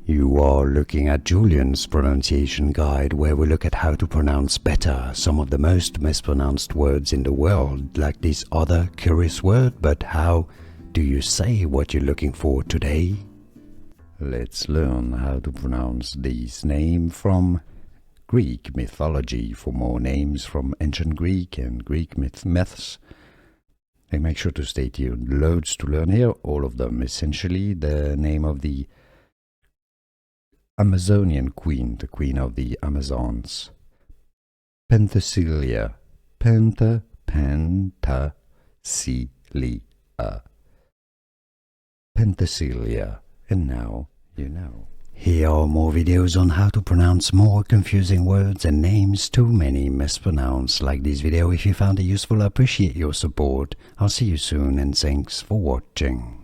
You are looking at Julian's pronunciation guide, where we look at how to pronounce better some of the most mispronounced words in the world, like this other curious word. But how do you say what you're looking for today? Let's learn how to pronounce this name from Greek mythology. For more names from ancient Greek and Greek myths, and make sure to stay tuned. Loads to learn here, all of them. Essentially, the name of the Amazonian queen, the queen of the Amazons. Penthesilea. Penthesilea. Penthesilea. And now you know. Here are more videos on how to pronounce more confusing words and names too many mispronounced. Like this video if you found it useful. I appreciate your support. I'll see you soon and thanks for watching.